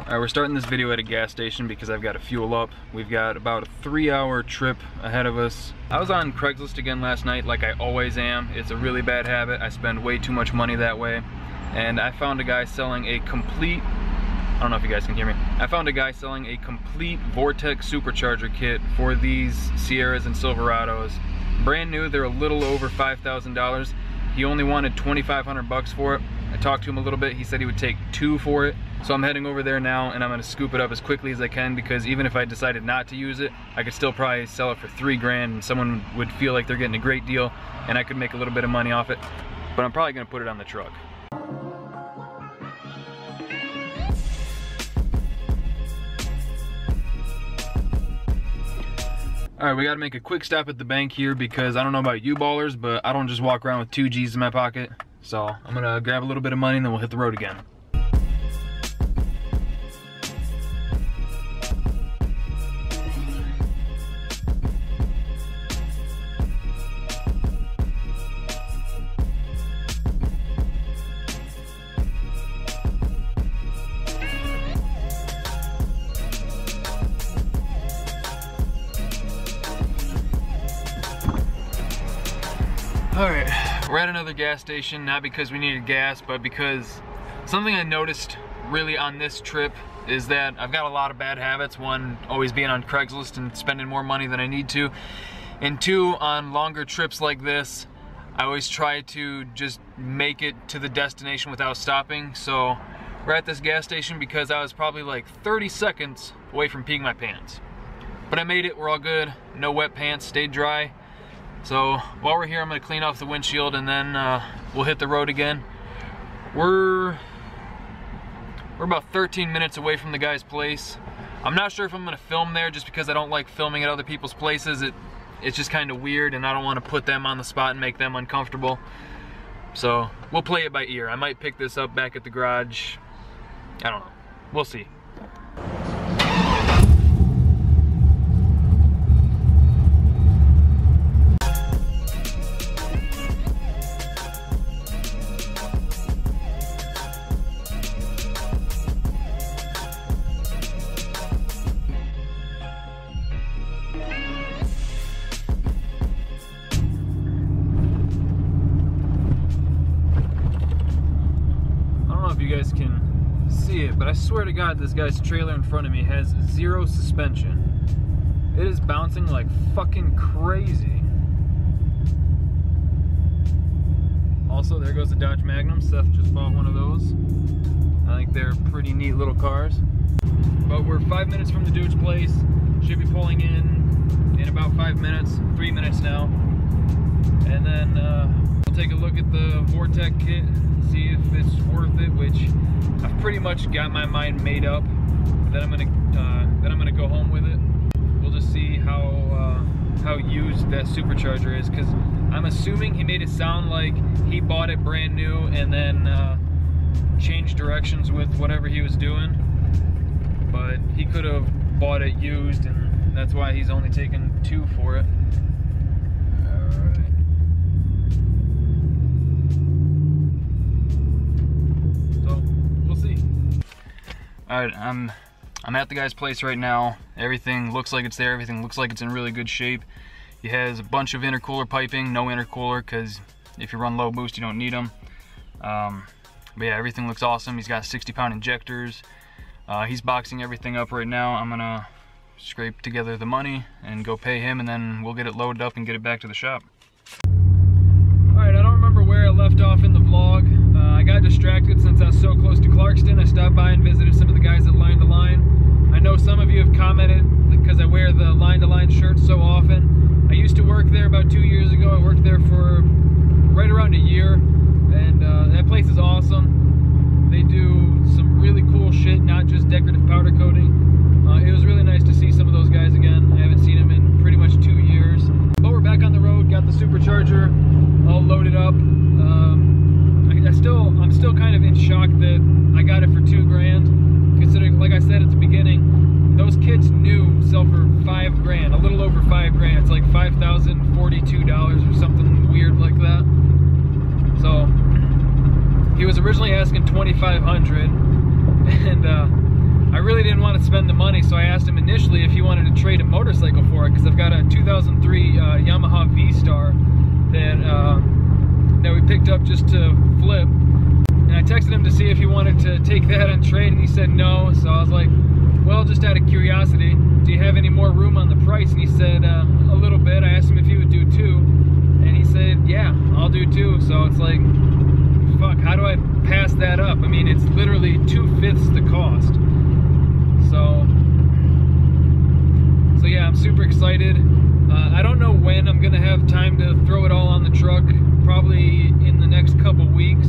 Alright, we're starting this video at a gas station because I've got to fuel up. We've got about a 3-hour trip ahead of us. I was on Craigslist again last night like I always am. It's a really bad habit. I spend way too much money that way. And I found a guy selling a complete, I don't know if you guys can hear me. I found a guy selling a complete Vortex Supercharger kit for these Sierras and Silverados. Brand new, they're a little over $5,000. He only wanted 2,500 bucks for it. I talked to him a little bit. He said he would take 2 for it. So I'm heading over there now and I'm gonna scoop it up as quickly as I can, because even if I decided not to use it, I could still probably sell it for $3 grand and someone would feel like they're getting a great deal and I could make a little bit of money off it. But I'm probably gonna put it on the truck. Alright, we gotta make a quick stop at the bank here because I don't know about you ballers, but I don't just walk around with 2 G's in my pocket. So I'm gonna grab a little bit of money and then we'll hit the road again. Alright, we're at another gas station, not because we needed gas, but because something I noticed really on this trip is that I've got a lot of bad habits. One, always being on Craigslist and spending more money than I need to. And 2, on longer trips like this, I always try to just make it to the destination without stopping. So we're at this gas station because I was probably like 30 seconds away from peeing my pants. But I made it, we're all good. No wet pants, stayed dry. So while we're here, I'm gonna clean off the windshield and then we'll hit the road again. We're about 13 minutes away from the guy's place. I'm not sure if I'm gonna film there just because I don't like filming at other people's places. It's just kind of weird and I don't want to put them on the spot and make them uncomfortable. So we'll play it by ear. I might pick this up back at the garage. I don't know. We'll see. You guys can see it, but I swear to God, this guy's trailer in front of me has 0 suspension. It is bouncing like fucking crazy. Also, there goes the Dodge Magnum. Seth just bought one of those. I think they're pretty neat little cars. But we're 5 minutes from the dude's place. Should be pulling in about 5 minutes, 3 minutes now. And then we'll take a look at the Vortex kit, see if it's worth it, which I've pretty much got my mind made up that I'm gonna go home with it. We'll just see how used that supercharger is, because I'm assuming he made it sound like he bought it brand new and then changed directions with whatever he was doing, but he could have bought it used, and that's why he's only taken 2 for it. Alright, I'm at the guy's place right now. Everything looks like it's there. Everything looks like it's in really good shape. He has a bunch of intercooler piping, no intercooler, because if you run low boost, you don't need them. But yeah, everything looks awesome. He's got 60-pound injectors. He's boxing everything up right now. I'm gonna scrape together the money and go pay him, and then we'll get it loaded up and get it back to the shop. Alright, I don't remember where I left off in the vlog. I got distracted since I was so close to Clarkston. I stopped by and visited some of the guys at Line to Line. I know some of you have commented because I wear the Line to Line shirt so often. I used to work there about 2 years ago. I worked there for right around a year, and that place is awesome. They do some really cool shit, not just decorative powder coating. It was really nice to see some of those guys again. I haven't seen them in pretty much 2 years. But we're back on the road, got the supercharger all loaded up. I'm still kind of in shock that I got it for 2 grand, considering, like I said at the beginning, those kits new sell for 5 grand, a little over 5 grand. It's like $5,042 or something weird like that. So he was originally asking $2,500, and I really didn't want to spend the money, so I asked him initially if he wanted to trade a motorcycle for it, because I've got a 2003 Yamaha V-Star that we picked up just to flip. And I texted him to see if he wanted to take that on trade, and he said no. So I was like, well, just out of curiosity, do you have any more room on the price? And he said a little bit. I asked him if he would do 2, and he said, yeah, I'll do 2. So it's like, fuck, how do I pass that up? I mean, it's literally 2/5 the cost. So yeah, I'm super excited. I don't know when I'm gonna have time to throw it all on the truck. Probably in the next couple weeks.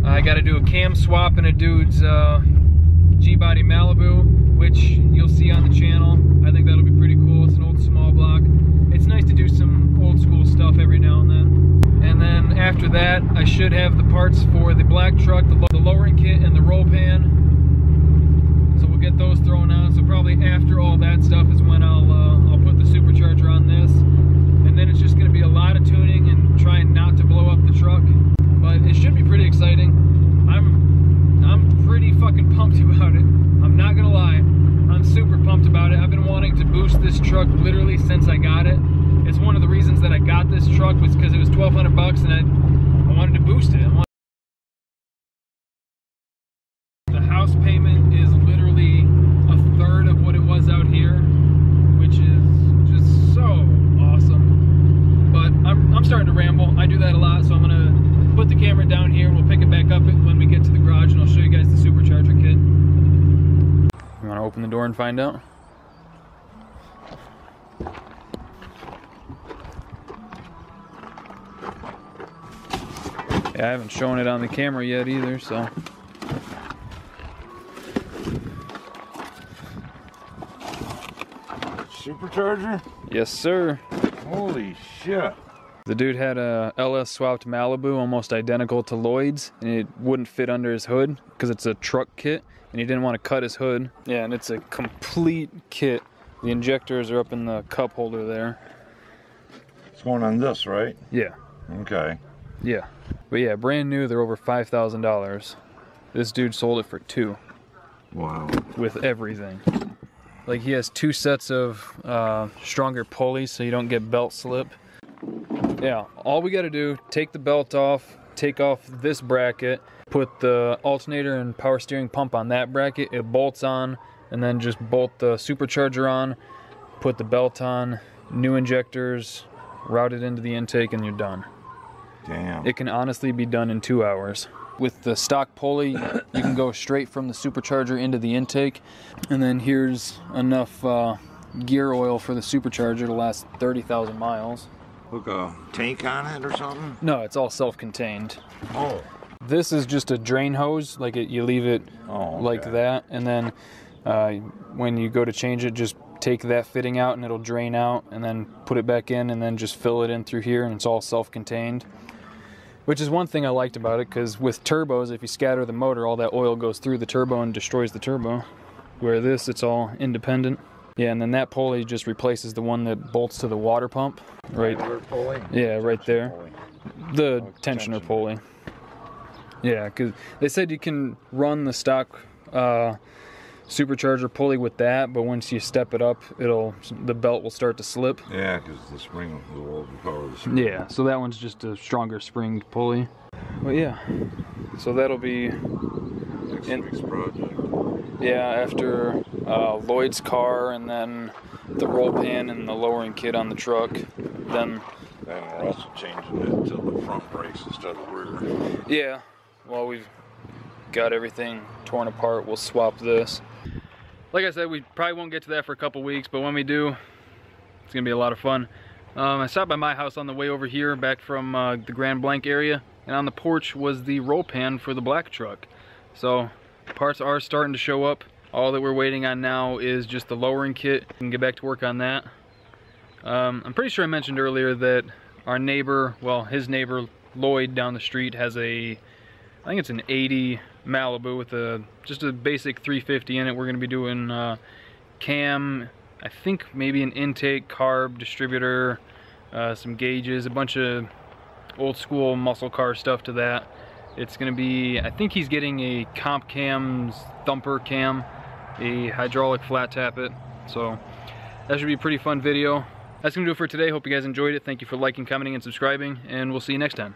I got to do a cam swap in a dude's G-body Malibu, which you'll see on the channel. I think that'll be pretty cool. It's an old small block. It's nice to do some old school stuff every now and then. And then after that, I should have the parts for the black truck, the lowering kit, and the roll pan. So we'll get those thrown on. So probably after all that stuff is when I'll put the supercharger on this. And then it's just going to be a lot of tuning and trying not to blow up the truck. But it should be pretty exciting. I'm pretty fucking pumped about it. I'm not gonna lie. I'm super pumped about it. I've been wanting to boost this truck literally since I got it. It's one of the reasons that I got this truck was because it was $1,200 and I wanted to boost it. The house payment is literally 1/3 of what it was out here, which is just so awesome. But I'm starting to ramble. I do that a lot, so I'm gonna put the camera down here and we'll pick it back up when we get to the garage, and I'll show you guys the supercharger kit. You want to open the door and find out? Yeah, I haven't shown it on the camera yet either, so. Supercharger? Yes, sir. Holy shit. The dude had a LS swapped Malibu almost identical to Lloyd's, and it wouldn't fit under his hood because it's a truck kit, and he didn't want to cut his hood. Yeah, and it's a complete kit. The injectors are up in the cup holder there. It's going on this, right? Yeah. Okay. Yeah. But yeah, brand new, they're over $5,000. This dude sold it for $2,000. Wow. With everything. Like, he has 2 sets of stronger pulleys so you don't get belt slip. Yeah, all we got to do, take the belt off, take off this bracket, put the alternator and power steering pump on that bracket, it bolts on, and then just bolt the supercharger on, put the belt on, new injectors, route it into the intake, and you're done. Damn. It can honestly be done in 2 hours. With the stock pulley, you can go straight from the supercharger into the intake, and then here's enough gear oil for the supercharger to last 30,000 miles. Hook a tank on it or something? No, it's all self-contained. Oh. This is just a drain hose, like you leave it like that, and then when you go to change it, just take that fitting out and it'll drain out, and then put it back in, and then just fill it in through here, and it's all self-contained. Which is one thing I liked about it, because with turbos, if you scatter the motor, all that oil goes through the turbo and destroys the turbo. Where this, it's all independent. Yeah, and then that pulley just replaces the one that bolts to the water pump. Right. Pulley? Yeah, right there. The tensioner pulley. Yeah, because they said you can run the stock supercharger pulley with that, but once you step it up, the belt will start to slip. Yeah, because the spring will overpower the spring. Yeah, so that one's just a stronger spring pulley. But yeah, so that'll be next week's project. Yeah, after Lloyd's car, and then the roll pan and the lowering kit on the truck. Then we're also changing it to the front brakes instead of rear. Yeah, well, we've got everything torn apart. We'll swap this. Like I said, we probably won't get to that for a couple weeks, but when we do, it's gonna be a lot of fun. I stopped by my house on the way over here, back from the Grand Blanc area, and on the porch was the roll pan for the black truck. So parts are starting to show up. All that we're waiting on now is just the lowering kit. We can get back to work on that. I'm pretty sure I mentioned earlier that our neighbor, well, his neighbor Lloyd down the street has I think it's an 80 Malibu with just a basic 350 in it. We're going to be doing cam, I think maybe an intake, carb, distributor, some gauges, a bunch of old school muscle car stuff to that. It's going to be, I think he's getting a comp cam's thumper cam, a hydraulic flat tap it. So that should be a pretty fun video. That's gonna do it for today. Hope you guys enjoyed it. Thank you for liking, commenting, and subscribing, and we'll see you next time.